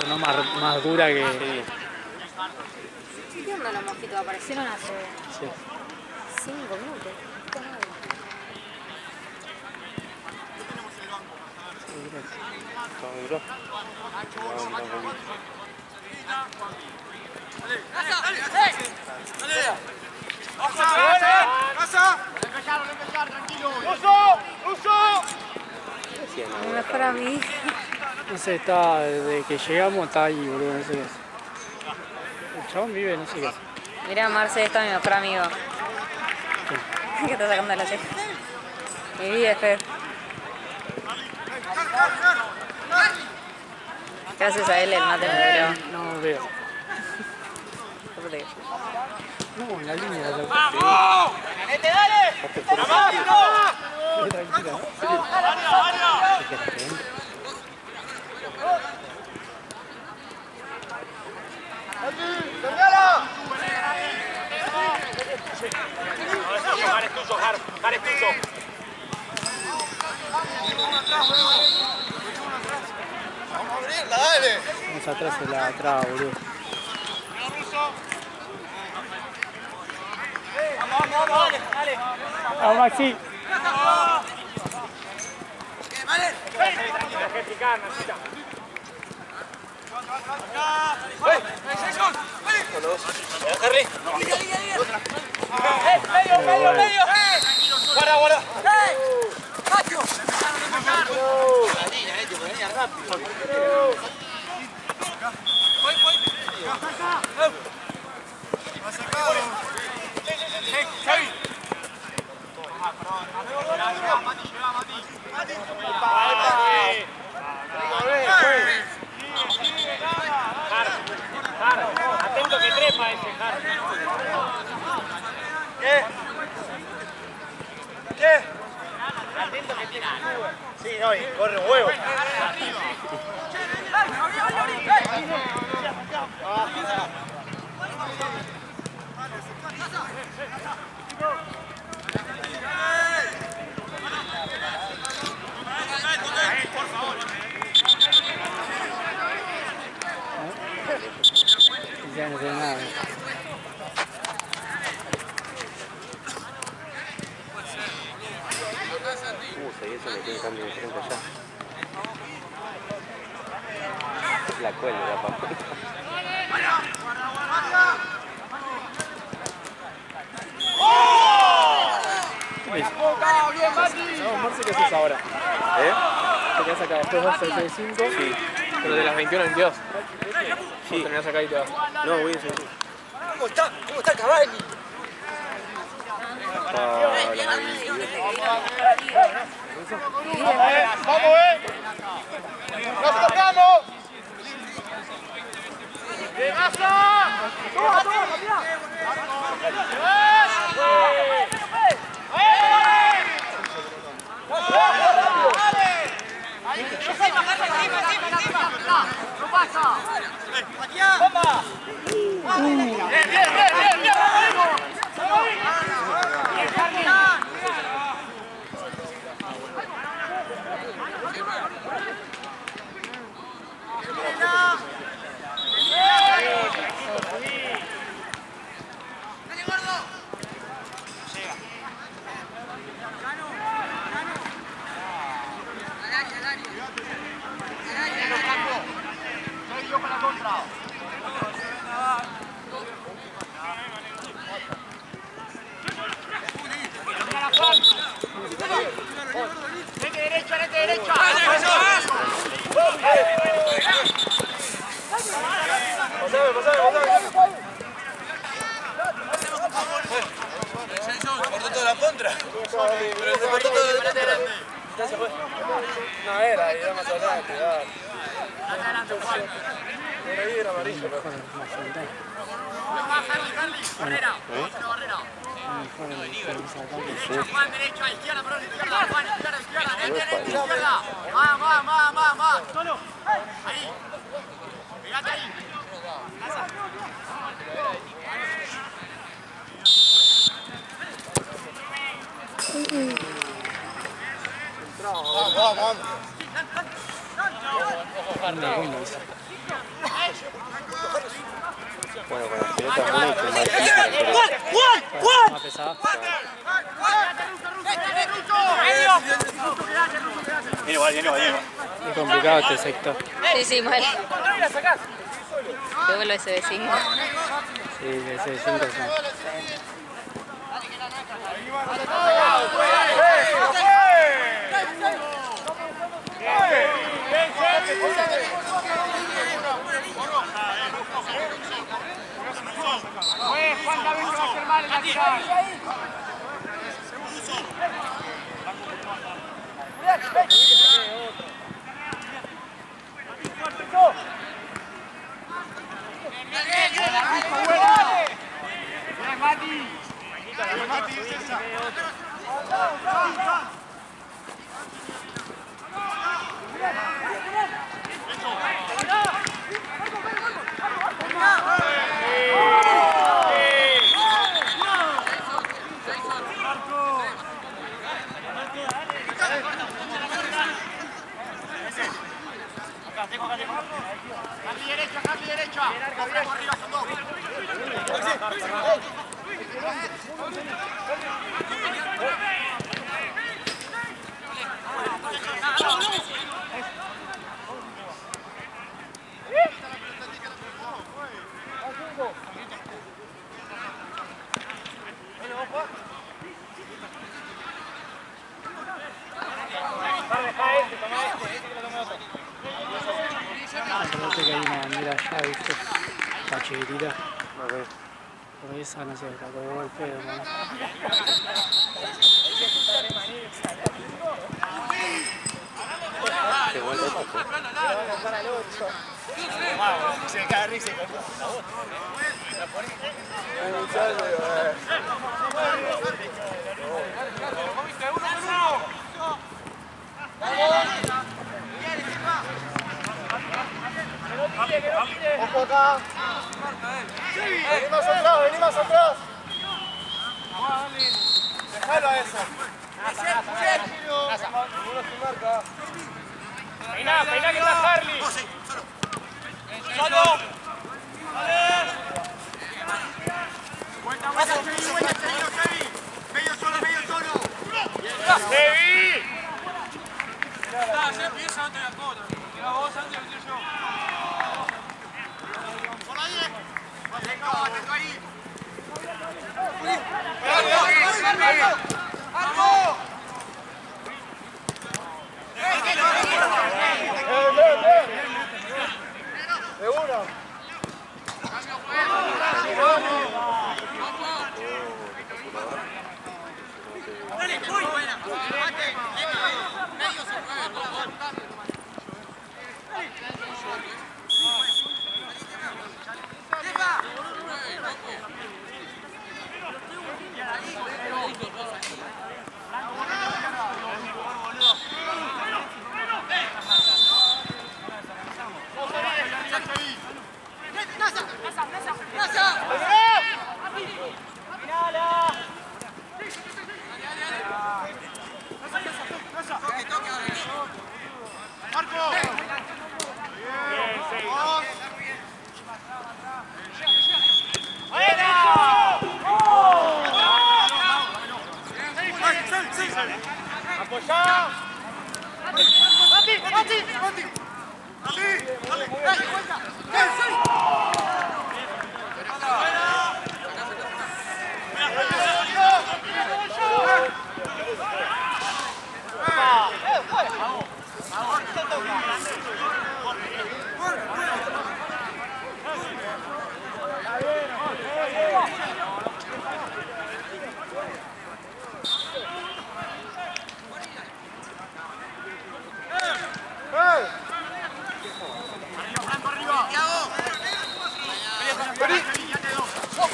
Sonó más dura que... ¿Qué onda los mojitos? Aparecieron hace 5 minutos. Mi mejor amigo. No sé, está, desde que llegamos está ahí, boludo, no sé qué hace. El chabón vive, no sé qué hace. Mirá, Marce, está mi mejor amigo. ¿Qué está sacando la ceja? Mi vida, Fer. Gracias a él el mate me duró. No veo. No, en la línea de la... ¡Vamos! ¡Ganete, dale! Tranquila, ¿no? Jar es tuyo, Jar es tuyo. Vamos a abrirla, dale. Vamos atrás de la atrás, boludo. Vamos, dale. ¡Vamos, Maxi! Medio. Guarda. Atento que trepa ese Jar. ¿Qué? Atento que tiene nube. Sí, no, y corre un huevo. Ya no sé nada. Y eso me tiene cambio de frente allá. La cuelga, papá. No, Marce, ¿qué haces ahora? Te quedas acá después 2.65. Sí. Pero de las 21 a 22. Sí. Terminás acá y te vas. No, voy a seguir. ¿Cómo está Cavani? ¡Vamos, ¡nos tocamos! ¡No pasa! Derecha. Cortó toda la contra. Pero se cortó todo de grande. Ya se fue. No era, y más adelante, dale. Juan, derecho, a izquierda, perdón, izquierda, Juan, izquierda, izquierda, más. Solo. Ahí. Pegate ahí. Vamos. Bueno, con las pelotas mucho más difícil. Más pesado. Es complicado este sector. Sí, mal. Luego lo ese de 5. Sí, ese de 5 son. Juan David que va a hacer mal en la tirada. Carly derecha. Arriba son dos. Parece que hay una bandera allá, ¿viste? La chiquitita. Por esa, no sé, la colgó el pedo, ¿no? Qué buen retazo. Se cae risa. Ojo acá. Vení más atrás. Dejalo a eso. Peiná que está Harley. Solo. Vuelta, Chevy. Medio solo. Chevy. Ya empieza antes de la cola. Tira vos antes, lo tiro yo. Por ahí. Atento ahí. ¡Algo! De una. Dale, voy. Medio se mueve.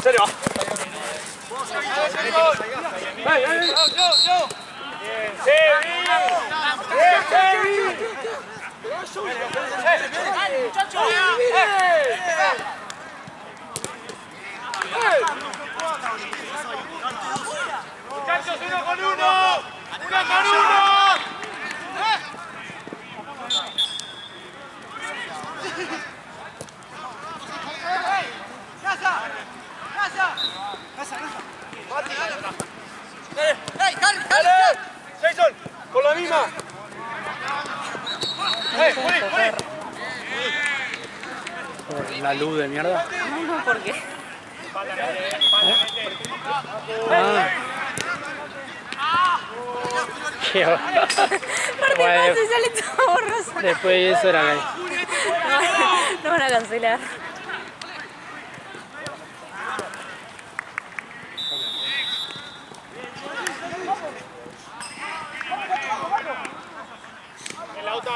serio, va. Muchachos, uno con uno. ¡Uno con uno! Jason, con la misma. Juli. Por la luz de mierda. No, ¿por qué? Qué va. Aparte Bueno, pasa y sale todo borroso. después de eso era gay. No van a cancelar. En la otra.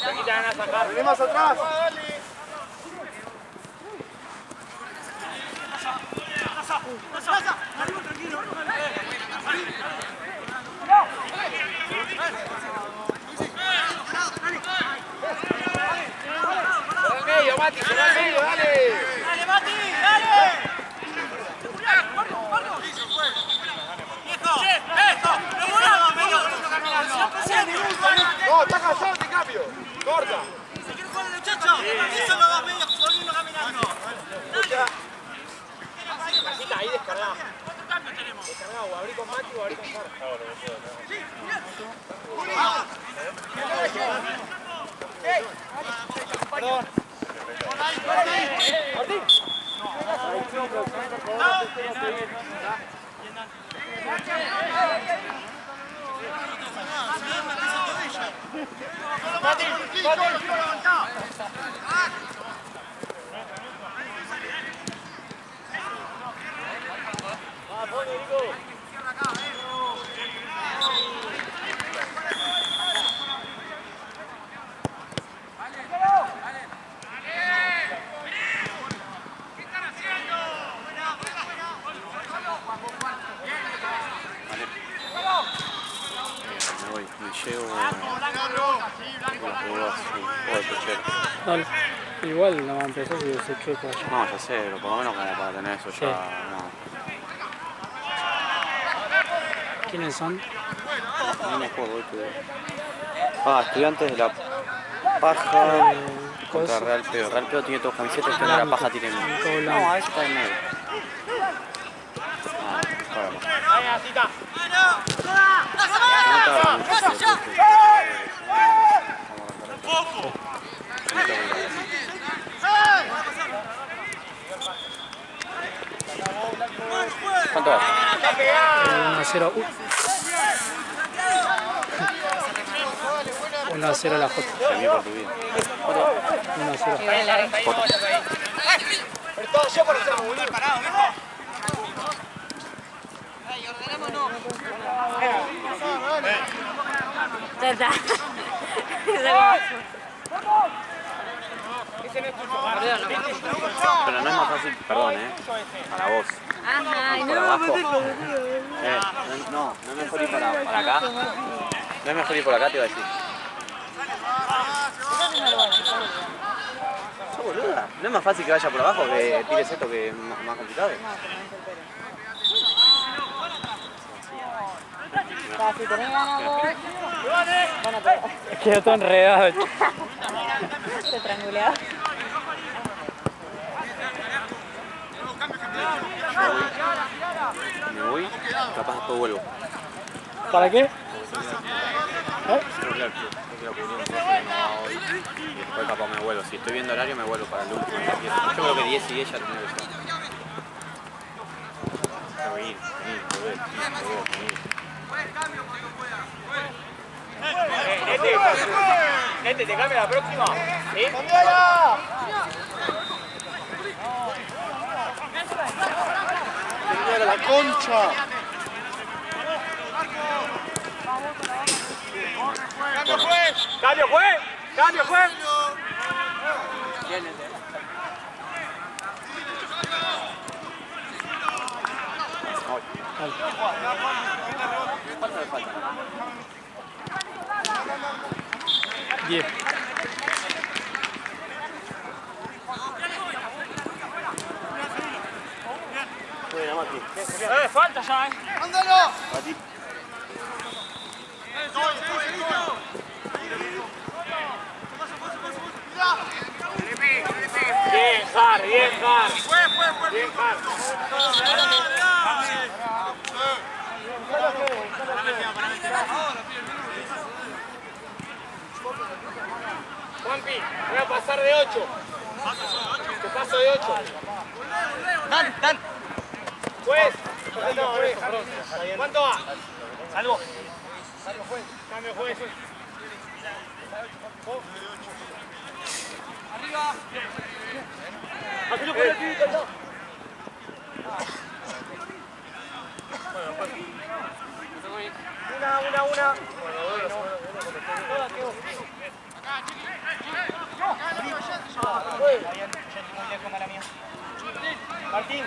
Aquí te van a sacar. Venimos atrás. Mati, se va al medio, dale. Dale, Mati, dale. No, está cansado, te cambio. Corta. Si quieres jugar el muchacho, eso lo vas medio volviendo caminando. Ahí descargado. ¿Cuántos cambios tenemos? Descargado, o abrí con Mati o abrí con Sara. Perdón. Martín. Dale. Igual no va a empezar si se chueco allá. No, ya sé, pero por lo menos como para tener eso ya. No. ¿Quiénes son? No me acuerdo, Estudiantes de la Paja contra Real Peo. Real Peo tiene todas camisetas, Estudiantes de la Paja tiene. No, a veces está en medio. ¿Cuánto va? 1-0. 1-0 la foto. Terminé por tu vida. 1-0. Bien, la Pero todo yo para hacer muy parado, Ya está. Pero no es más fácil, perdón, para vos. Ajá, Por abajo. No es mejor ir para acá. No es mejor ir por acá, te iba a decir. ¿Sos boluda? ¿No es más fácil que vaya por abajo que tires esto que es más complicado? Si tenés ganas vos, bueno, pero... Quedó todo enredado. Se trianguleaba. Me voy, capaz después vuelvo. ¿Para qué? Y después capaz me vuelvo. Si estoy viendo horario me vuelvo para el último. Yo creo que 10 y 10 ya tendría que estar. Tengo que ir, Nete, ¿te cambia la próxima? ¿Sí? ¡Cambiala! ¡La concha! Bueno, ¡Cambio, juez! ¡Cambio, juez! ¿Cuánto me falta? 10. Buena, Mati. ¡Falta ya, Mati. Bien, Jar, bien, Jar. Bien, Jar. Juanpi, voy a pasar de 8. Te paso de 8. Dan. Juez. No, ¿cuánto va? Salvo. Cambio, juez. Una. Martín.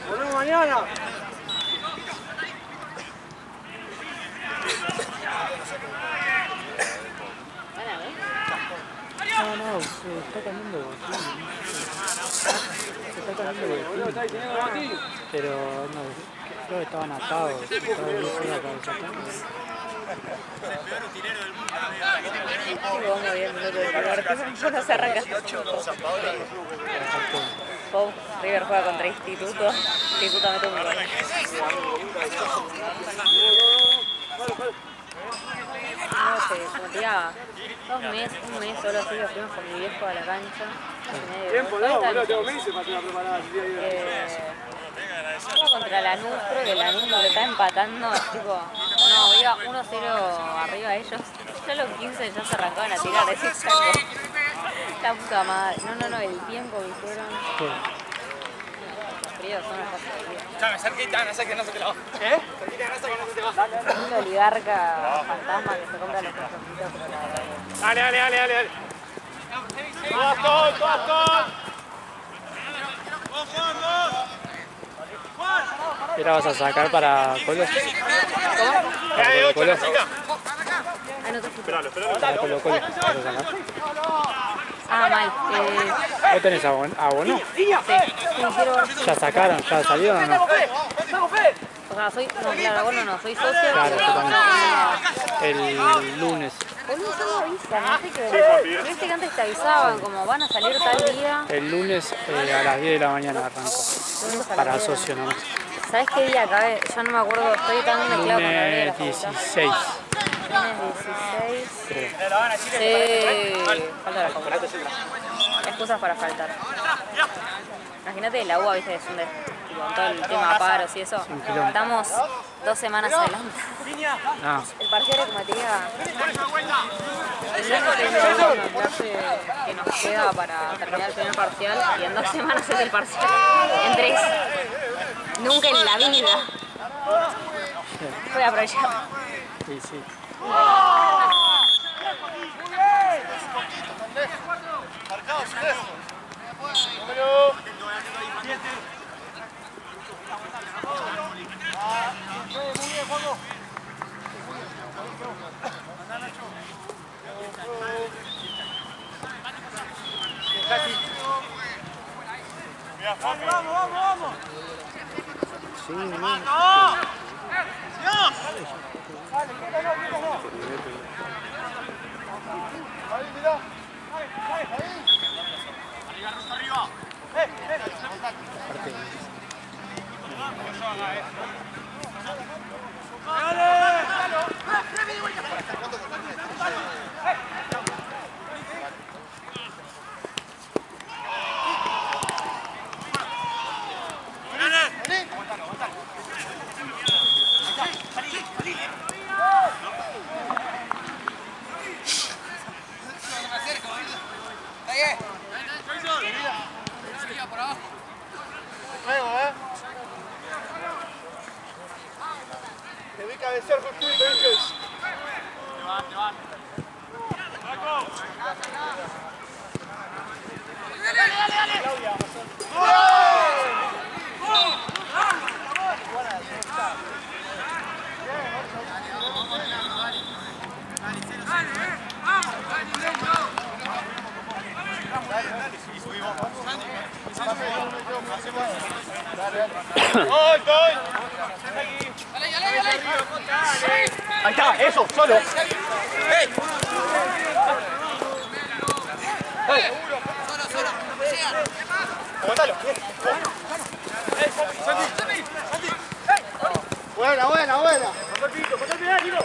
Volvemos mañana. No, se está cambiando botín. Se está cambiando botín. Pero no, creo que estaban atados. Estaba 10 horas para sacarlo. Vamos bien, minuto de lugar. No se arranca. Pau, River juega contra Instituto. Instituto mete un gol. No sé, como te diga, un mes solo así que fuimos con mi viejo a la cancha. Tiempo, no, boludo, tengo meses para hacer una preparada. Juego contra Lanús, creo que Lanús lo que está empatando, tipo, no, iba 1-0 arriba ellos. Ya a los 15 ya se arrancaban a tirar, decís algo. La puta madre. No, el tiempo que hicieron. Los fríos son las cosas de vida. Escuchame, cerquita, no sé que no se te la va. ¿Eh? Cerquita, no sé que no se te va. Un oligarca fantasma que se compra los corazoncitos, pero la verdad que... Dale. Todos. ¿Qué la vas a sacar para Colo? ¿Cómo? Para de 8, Colo. Ah, no te escucho. Para Colo. ¿Vas a sacar? Ah, mal. ¿Vos tenés abono? Sí, quiero ver. ¿Ya sacaron? ¿Ya salieron o no? O sea, soy... No, claro, bueno, no, soy socia. Claro, pero yo también. no, El lunes. boludo, no me avisan, no sé qué. Viste que antes te avisaban, como van a salir tal día. El lunes a las 10 de la mañana arranca. Lunes a las Para 10 de la socio nomás. ¿Sabes qué día acabé? Ya no me acuerdo, estoy tan mezclado con la vida de la Lunes facultad. 16, Lunes 16. creo. Sí, falta la facultad. Excusas para faltar. Imagínate la UBA, viste, es un tipo, todo el tema paros y eso. quilombo. Estamos 2 semanas adelante. Ah, El parcial es como te diga, el único que nos queda para terminar el primer parcial y en 2 semanas es el parcial. En 3. Nunca en la vida. Voy a aprovechar. sí. Vamos. Sí, no. cabecear circuito, ¿viste? Ahí está, eso, solo. ¡Ey! Solo. Aguantalo. Santi. Buena. Corta el pie, Tiro.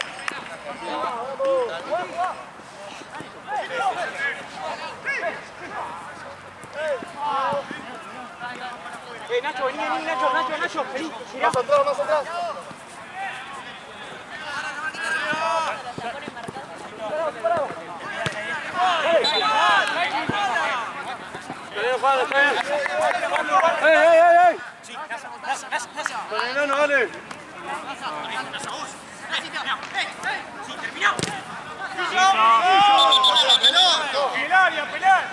Nacho, vení, Nacho. Vení, girá. Más atrás. ¡Ey! Sí, con el enano, dale. Sí, terminó. Pelar.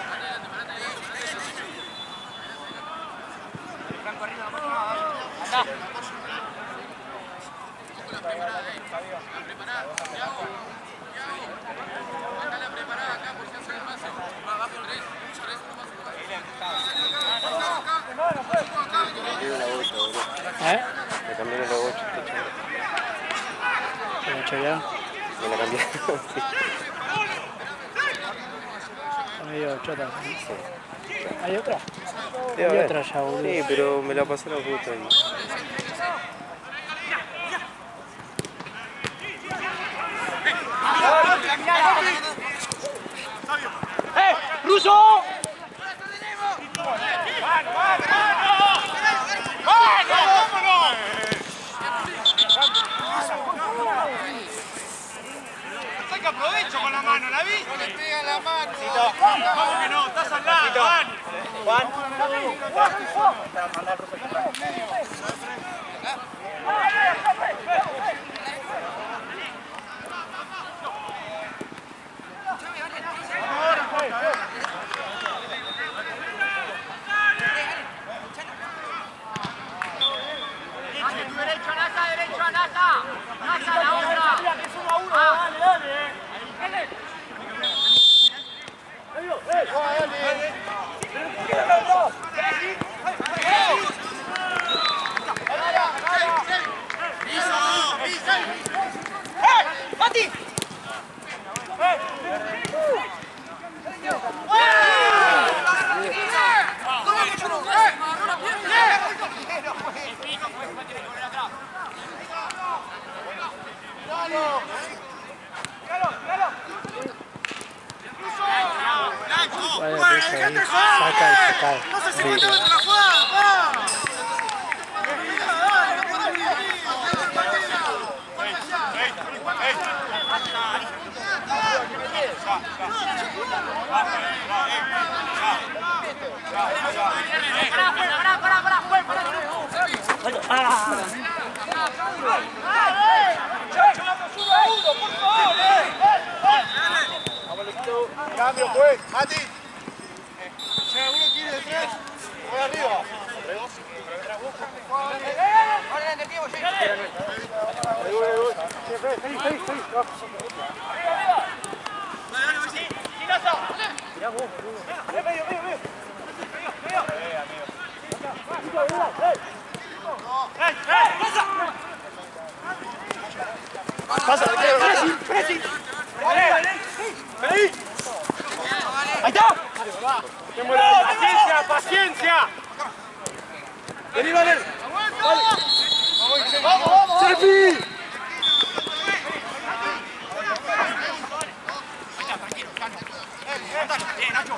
Le cambiaron la bocha, ¿Se lo hecho ya? me la cambiaron, sí. Está medio chota. ¿Hay otra? Sí, Hay otra ya, boludo. Sí, pero me la pasaron justo ahí. ¡Ruso! Saca provecho con la mano, ¿la vi? No le pega la mano. ¿Cómo que no? Estás al lado, Juan. Derecho a Nasa, la otra. ¡Mati! Vaya risa ahí. Saca y se cae. ¡No se mete dentro de la jugada! ¡Va! Cambio, pues. Mati. Si alguno quiere de tres, voy arriba. Pasa, pressing. Ahí está. Paciencia. Vení, Valer. Vamos. Selfie. Bien, Nacho.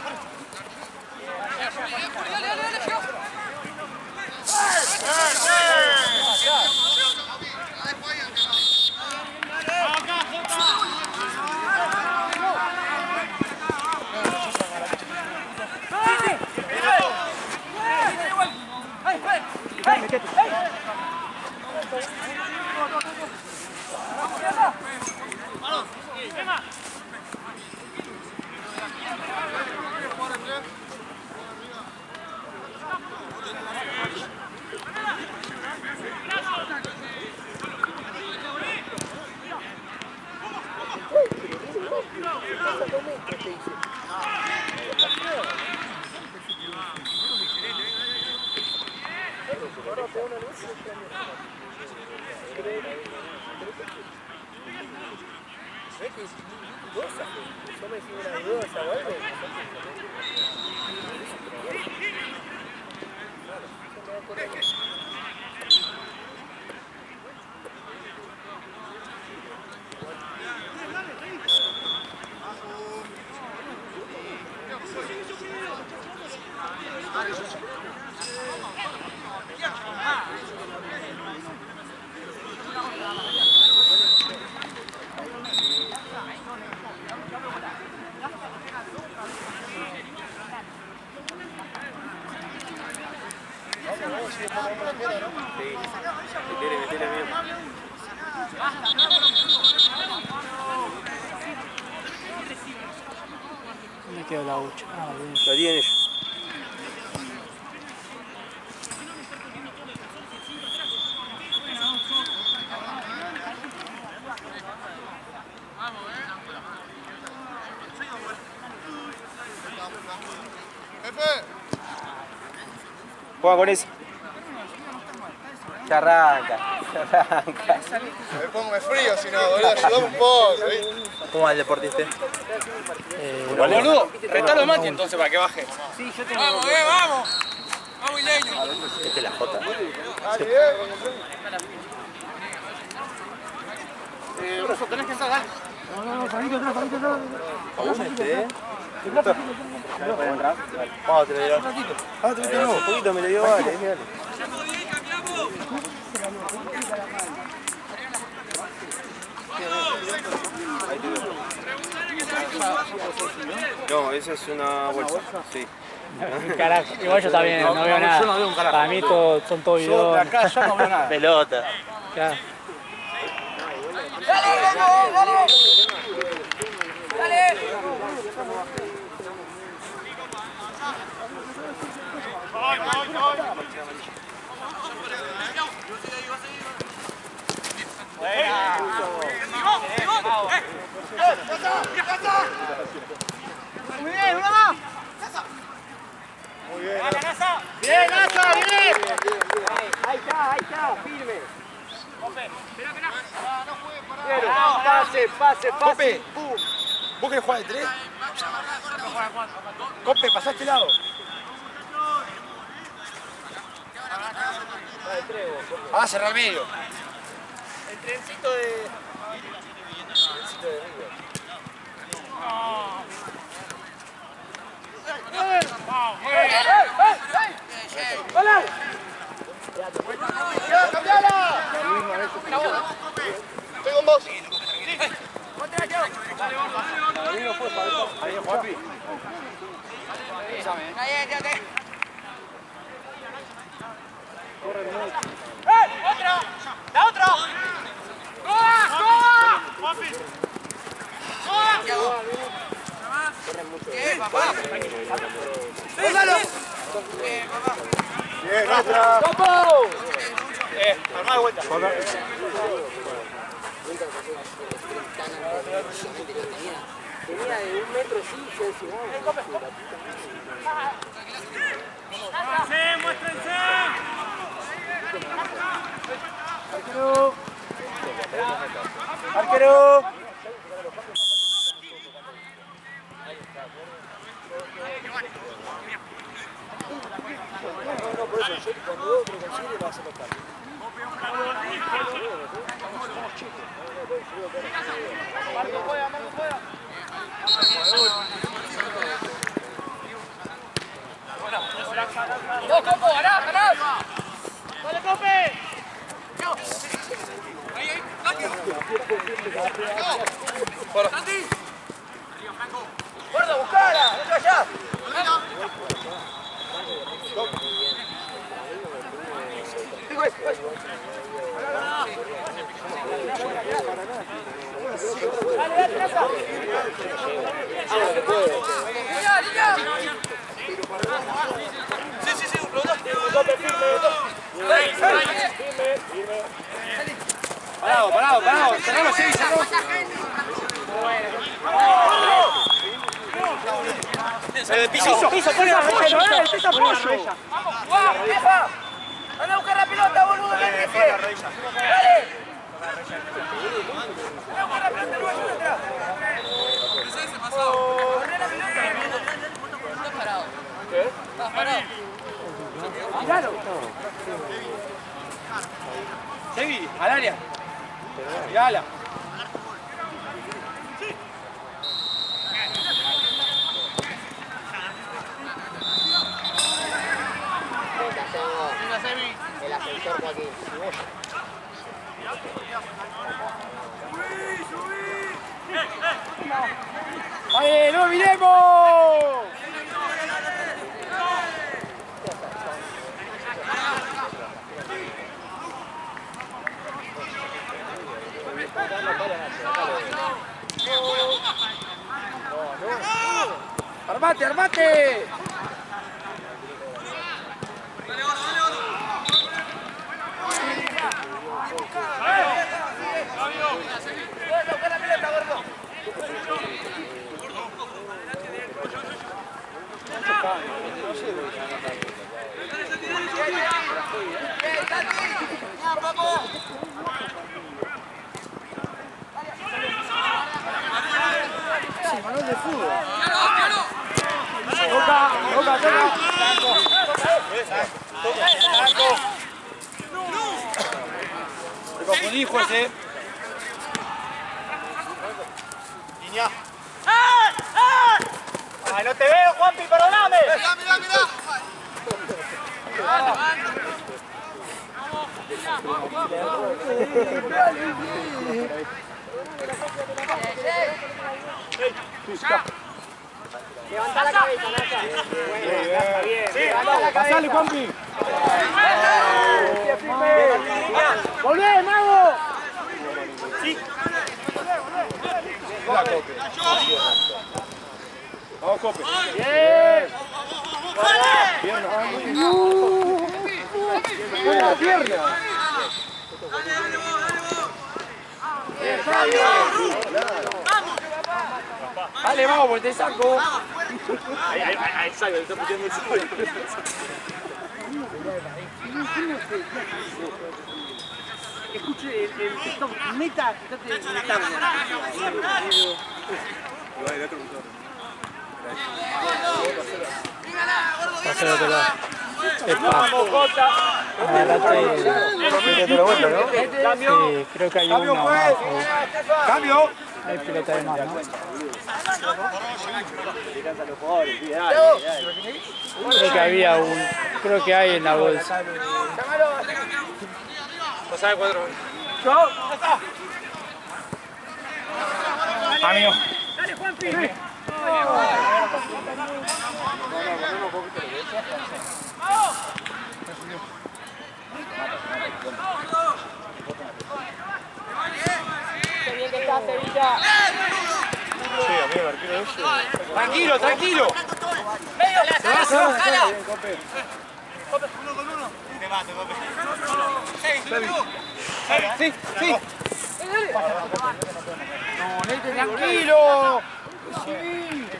¿Dónde quedó la hucha? Ah, bien. Lo tienen ellos. Juega con eso. Se arranca. Me pongo frío, si no, boludo, ayudame un poco, ¿viste? ¿Cómo va el deportista? Boludo, retalo a Mati entonces para que baje. Vamos, vamos. Vamos, Ileño. Este es la J. Bruso, tenés que entrar, dale. Vamos, Vamos, te lo dio. Ah, te lo dio un poquito, me lo dio, vale, dale. No, esa es una bolsa. Sí. Carajo, igual yo también no veo nada. Yo no veo un carajo. Para mí son todos Yo de bidones. acá yo no veo nada. Pelota. Claro. Muy bien, una más. Muy bien. Bien, Nasa, bien. Ahí está, firme. Pase, Cope, ¿vos querés jugar de 3? Cope, pasá a este lado. Ah, cerrar medio. El trencito de... ¡Cambiala! Estoy con vos. Ahí, Juanpi. ¡Otra! ¡La otra! ¡Coa! ¡Coa! ¡Coa! Bien, papá. ¡Póngalo! Bien, papá. Bien, otra. ¡Topo! Armá de vuelta. Tenía de 1 metro, sí, yo decía, ¡Muéstrense, muéstrense! Arquero. Arquero. no, por eso, yo cuando otro consigue vas a tocar. Marco juega, Marco juega. ¡No, Copo! ¡Ganás, ganás! ¡Dale, Cope! ¡Ahí, ahí! ¡Santi! ¡Guarda, buscala! ¡No te vayas! ¡Dale, dale, Raza! ¡Niña, niña! Sí, sí, sí, Parado. Cerralo, sí, cerralo. Piso, piso, pon el apoyo, pisa apoyo. ¡Vamos, Juan! ¡Jefa! ¡Anda a buscar la pelota, boludo! ¡Dale! ¡Anda a buscar la pelota, luego atrás! ¿Estás parado? ¿Qué? ¿Estás parado? Miralo. Seguí, al área. Mirala. El ascensor, Joaquín. ¡Vale, no olvidemos! ¡Armate, armate! Balón de fútbol. Toca, toca, toca. Te confundí, juez, Niña. ¡Ay, no te veo, Juanpi, perdóname! ¡Mirá, mirá, mirá! Levanta la cabeza, Nacha. Bien. Pasale, Juanpi. ¡Volvé, mago! Sí. Vamos, Cope. Bien. Pierna. Buena pierna. Dale, vamos, porque te saco. Ahí salgo, le está puteando el sol. Escuche el TikTok, meta, Pasa de otro lado. Epa. Vamos, Jota. Adelante. Sí, creo que hay uno más. Cambio. Hay pelota de más, ¿no? Creo que había un... Creo que hay en la bolsa. Pasá de 4. Amigo. Dale, Juanpi. Qué bien que está Sevilla. Sí, amigo, arquero ese. Tranquilo, tranquilo. ¡Medio, la sala! Sí, sí. No, Nete, tranquilo.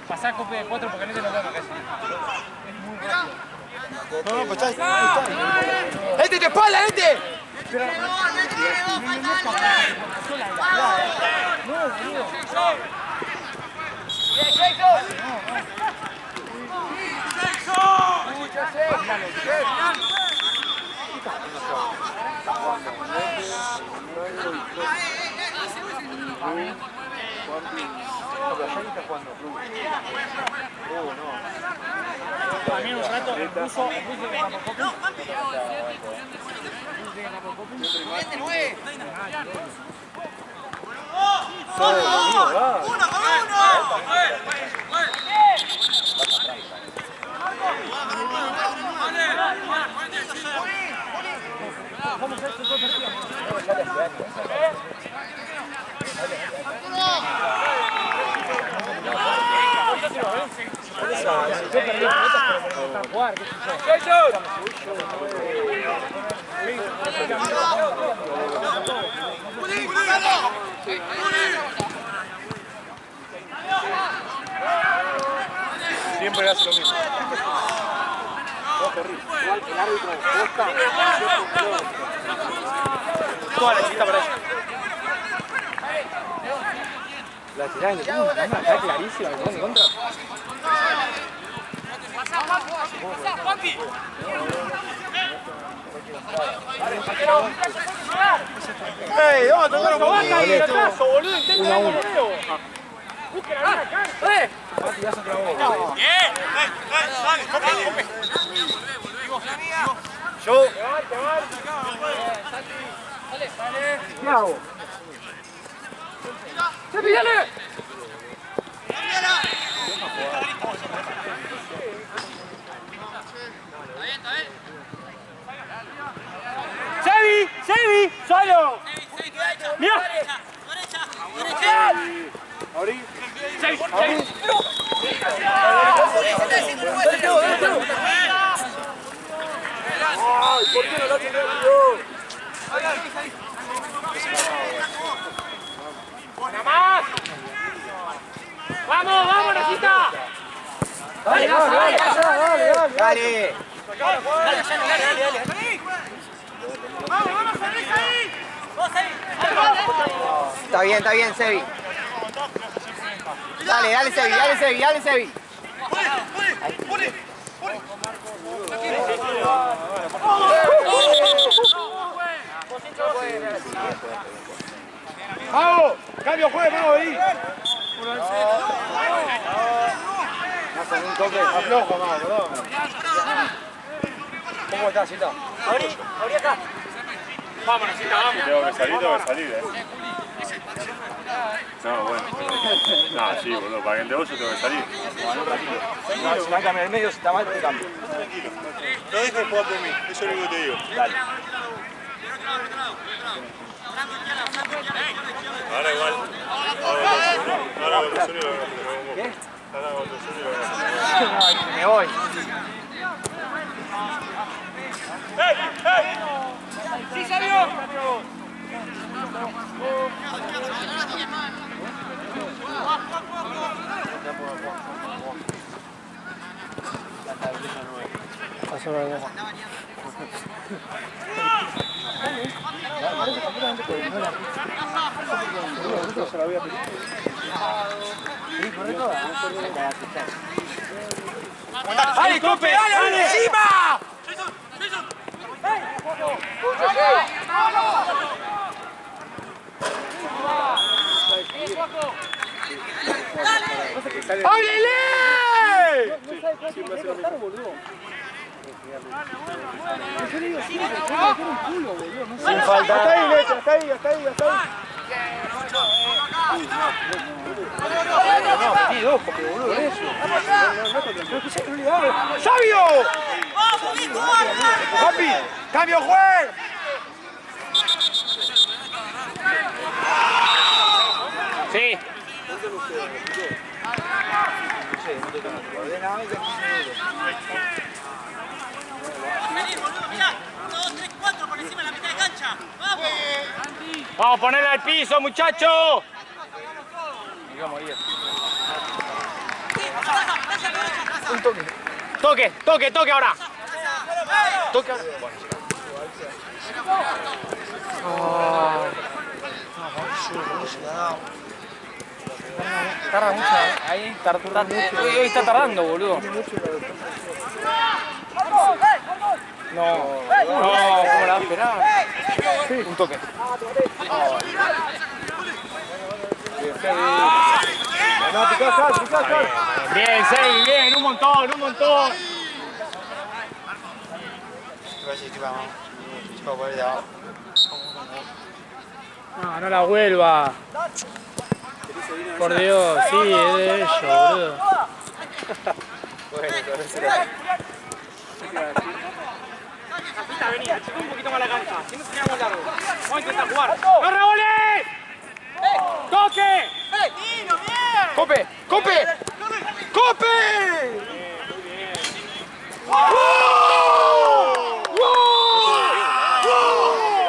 Pasá cope de 4 porque no te lo vemos casi. No, pues está. ¡Nete, te espalda, Nete! A mí un rato el buzo de Siempre le hace lo mismo. Igual el árbitro de Costa. Toda la chiquita para ella. La tirada de punta, está clarísima, ¿no? En contra. ¡Ey! ¡Vamos a tocar un poco! ¡Baja ahí el atraso, boludo! ¡Intenta el golpeo! ¡Busca la cara! ¡Eh! Bien. Dale, cope. Yo. ¿Qué hago? ¡Se pídale! ¡Sevi! ¡Solo! ¡Mira! ¡Abrí! ¡Sevi! ¡Ay! ¿Por qué no lo hace rápido? ¡Una más! ¡Vamos, Rosita! ¡Dale! Vamos, salís ahí. Está bien, Sevi. Dale, Sevi. Pone. ¡Vamos! ¡Cambio juego, vamos ahí! Hacen un toque aflojo, más, perdón. ¿Cómo estás, Cita? Abrí acá. Vámonos, Cita, vamos. Tengo que salir, No, bueno. No, sí, boludo, para que el negocio tengo que salir. No, si me van a cambiar el medio, si está mal, te cambio. No dejes jugar por mí, eso es lo único que te digo. Dale. Ahora igual. Ahora con el sonido lo vamos. ¿Qué? Ahora con el sonido lo vamos. No, me voy. ¡Sí, Sabio! Pasó la idea. ¡Dale, Cope! ¡Dale! ¡Encima! ¡Ábrele! Sin falta. Hasta ahí, Leche, hasta ahí. No, tiene dos, porque boludo, eso. ¡Sabio! ¡Papi! ¡Cambio juez! Sí. Vamos a ponerla al piso, muchachos. Un toque. Toque ahora. Toque ahora. Tarda mucho. Ahí está tardando, boludo. No, ¿cómo la va a esperar? Un toque. Bien, Sevi, bien, un montón. No la vuelva. Por Dios, sí, es de ellos, boludo. Vení, achicó un poquito más la cancha. Si no teníamos largo. Vamos a intentar jugar. ¡No revolés! ¡Toque! ¡Cope!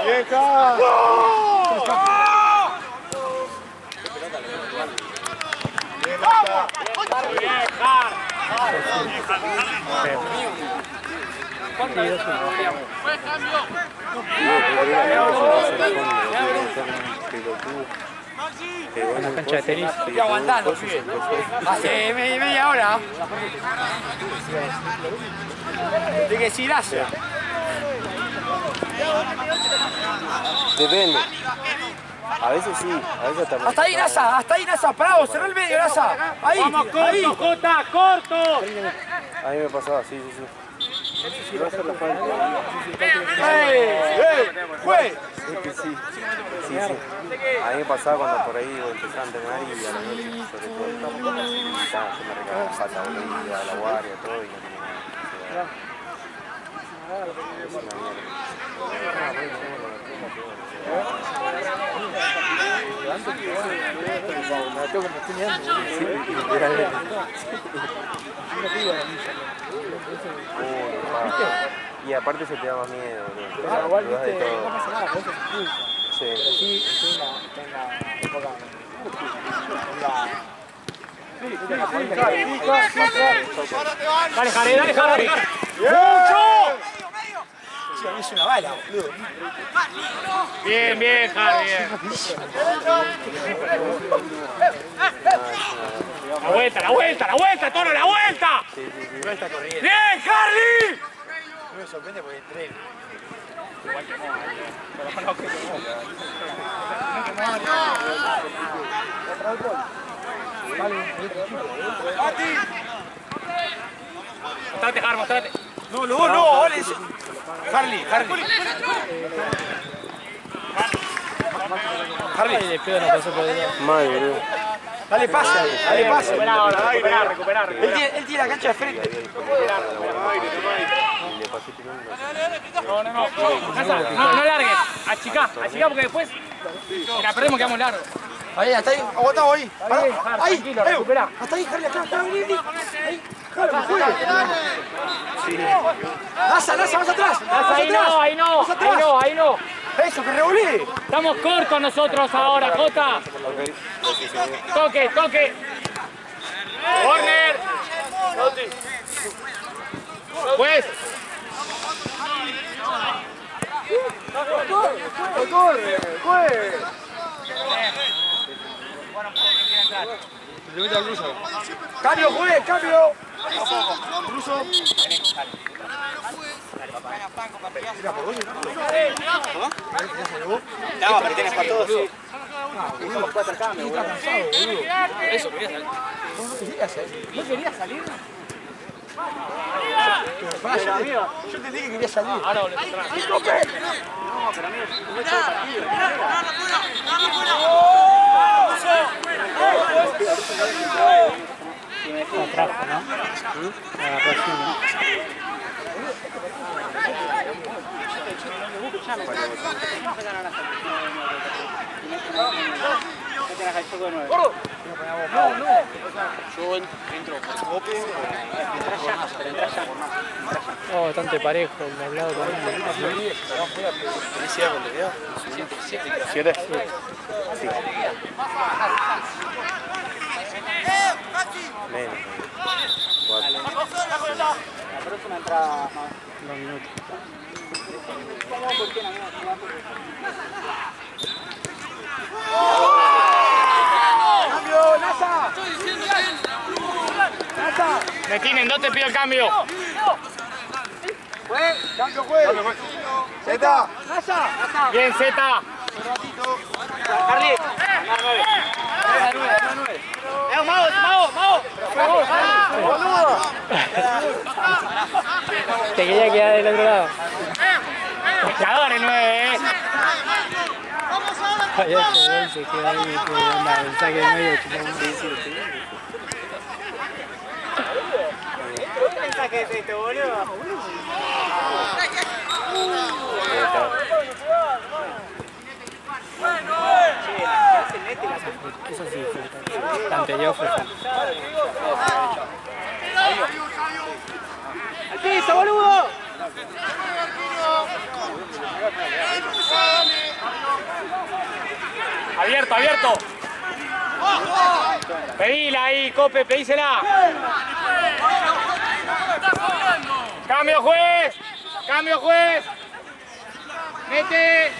¡Vieja! ¡Vieja! En la cancha de tenis. Estoy aguantando, pibe. Hace media hora. De que sí, gracias. Depende. A veces sí, a veces también. Hasta ahí, Nasa, parado, cerrá el medio, Nasa. Ahí, Vamos, ahí. corto, Jota, corto. A mí me pasaba, sí. Va a hacer la falta. ¡Fue! Es que sí. A mí me pasaba cuando por ahí empezaba a entrenar y a la noche, sobre todo, se me recargaba falta, volvía a la guardia, todo y no tenía nada. Es una y aparte se te da más miedo, bro. Igual, Dudas de viste, todo. no pasa nada, por eso es cool. Sí. Sí, estoy en la época. Dale, Jare. ¡Mucho! Es una bala, boludo. Bien, Jare, bien. La vuelta, Toro, la vuelta. ¡Bien, Carly! No me sorprende porque entré. Mostrate, Jar, mostrate. No, Ole. Harley. Harley de pedo no pasó por el lado. Mal, bro. Dale pase. Recuperar. Él tiene la cancha de frente. No largues. Achicá porque después si la perdemos quedamos largos. Ahí, hasta ahí, aguantado ahí. Ahí, tranquilo, recupera. hasta ahí, Harley, acá, vení. Ahí, Harley, juega. Nasa, más atrás. Ahí no. Eso, que revolé. Estamos cortos nosotros ahora, Jota. Toque. Corner. Pues. Corre. Cambio. Ruso. No, pero tienes para todos, sí. Eso quería salir. Yo entendí que quería salir. Ahora volvés atrás. Atrajo, ¿no? Agarró así, ¿no? Oh, bastante parejo, el hablado también. ¿Siete? Menos. 4. La próxima entrada 2 minutos. Cambio, Nasa. Metinen, no te pido el cambio. Cambio, juez. Zeta. Nasa. Bien, Zeta. Carly. Boludo. Te quería quedar del otro lado. Pescadores 9, Había hecho gol, se queda ahí, que anda, el saque del medio, chupamos. ¿Qué mensaje es este, boludo? Eso sí fue. La anterior fue. ¡Al piso, boludo! Abierto. Pedila ahí, Cope, pedísela. ¡Cambio, juez! ¡Cambio, juez! ¡Mete!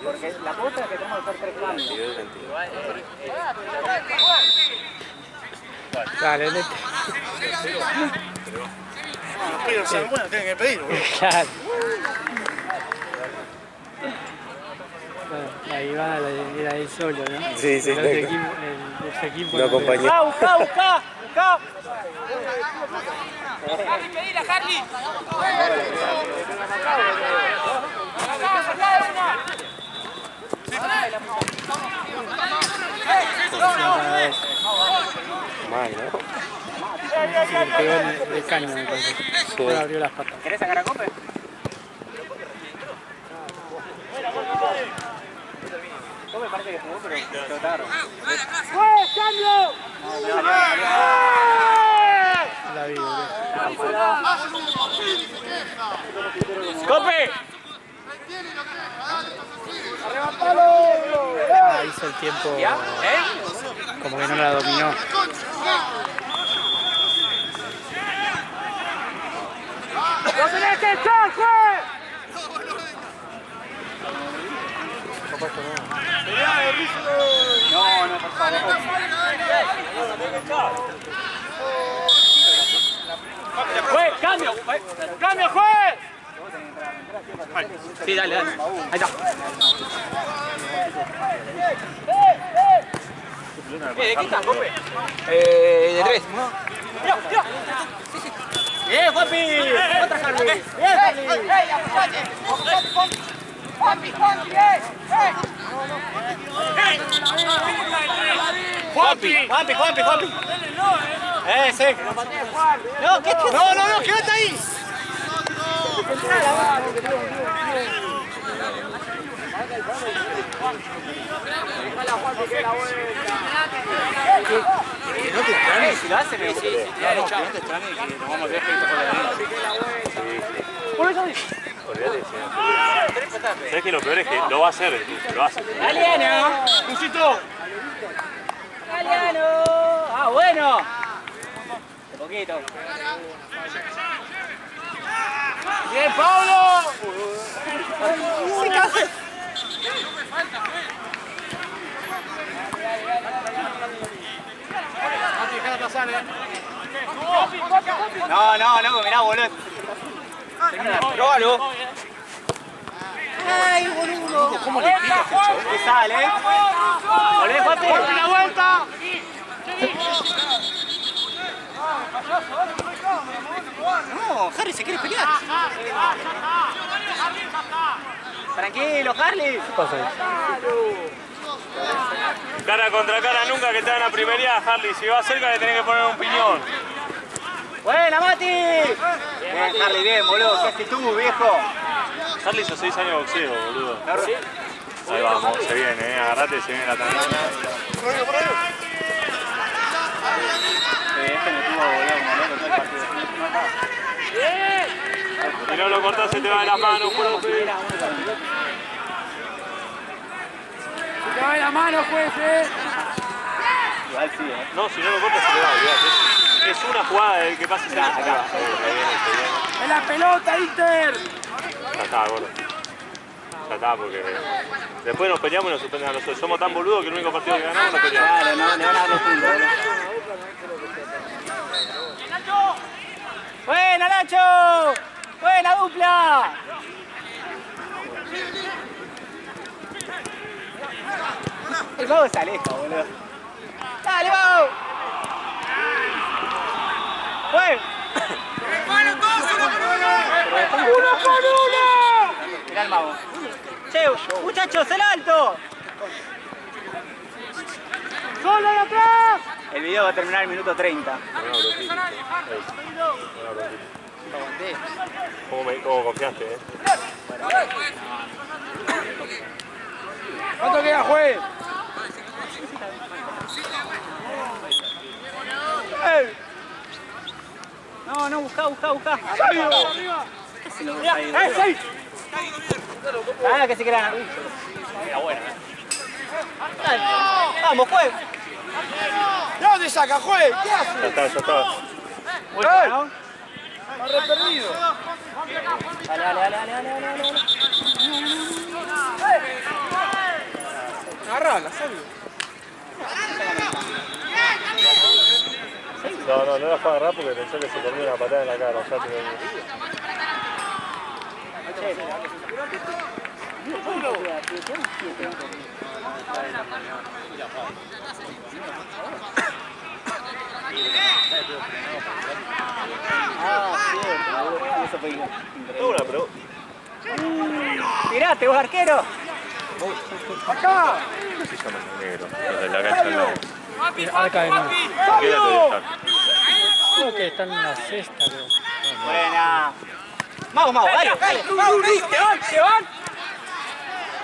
Porque la puta es que tenemos que hacer 3 cambios. Dale, nete. Pero si alguna tienen que pedir, boludo. Claro. Bueno, ahí va, era él solo, ¿no? Sí, sí, el exacto. equipo No acompañé. ¡Busca! Harley, pedila, Harley. Mal, ¿no? Se le pegó el caño, me parece. Ahora abrió las patas. ¿Querés sacar a Cope? Cope parece que jugó, pero trotaron. ¡Pues, cambio! La vi, boludo. ¡Cope! Ah, hizo el tiempo. Como que no la dominó. ¡Lo tenés que echar, juez! No, por favor. ¡Juez, cambio! ¡Cambio, juez! Sí, dale. Ahí está. ¿De qué está, Cope? De 3. ¡Bien, Juanpi! ¡Otra Harley! ¡Bien, Harley! ¡Juanpi, Juanpi! Sí. No, ¿qué? No, quédate ahí. No te extrañes. Si lo hace, me decís. No te extrañes que nos vamos a ver frente con la Por eso digo. Olvídate, sí. ¿Sabes que lo peor es que lo va a hacer? Lo hace. ¡Galeano! ¡Cusito! ¡Galeano! ¡Ah, bueno! Un poquito. ¡Bien, Pablo! ¡Sí, casi! No, mirá, boludo. Róbalo. Ay, boludo. ¿Cómo le pica este chavo? ¿Qué sale? ¡Volvé, Juanpi! ¡La vuelta! No, Harry se quiere pelear. Tranquilo, Harley. ¿Qué pasa ahí? Cara contra cara nunca que te dan la primería, Harley. Si va cerca le tenés que poner un piñón. ¡Buena, Mati! Bien, Harley, bien, boludo. ¿Qué actitud, viejo? Harley hizo 6 años de boxeo, boludo. Ahí vamos, se viene, agarrate, se viene la tanda. Este me tuvo, boludo, como loco todo el partido. Si no lo cortás se te va de las manos, profe. Se te va de la mano, juez, Igual sí, No, si no lo cortas se te va, olvidate. Es una jugada de que pase acá. ¡En la pelota, Inter! Ya está, gordo. Ya está, porque después nos peleamos y nos suspenden a nosotros. Somos tan boludos que el único partido que ganamos nos peleamos. Claro, no, le van a dar los puntos, boludo. ¡Buena, Nacho! ¡Buena dupla! El Mau se aleja, boludo. ¡Dale, Mau! ¡Fue! ¡Uno con uno! Mirá el Mago. Che, muchachos, el alto. ¡Solo de atrás! El video va a terminar en minuto 30. ¿Cómo confiaste, ¿Cuánto queda, juez? busca. Ah, que se quedan. Era buena. Vamos, juez. ¿De dónde saca, juez? ¿Qué hace? Ya está. Bueno. Está re perdido. Dale. Agarrala, sabio. No la fue a agarrar porque pensó que se comió una patada en la cara. Ya te lo Eso fue Tengo una pregunta. ¡Tirate, vos arquero! ¡Acá! Se llama negro. Desde la cancha al lado. Arca de nuevo. ¿Qué era tu estar? Creo que están en la sexta, creo. Buena. Vamos, dale. Se van.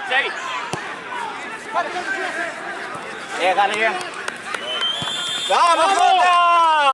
Seguí. Déjale bien. ¡Vamos!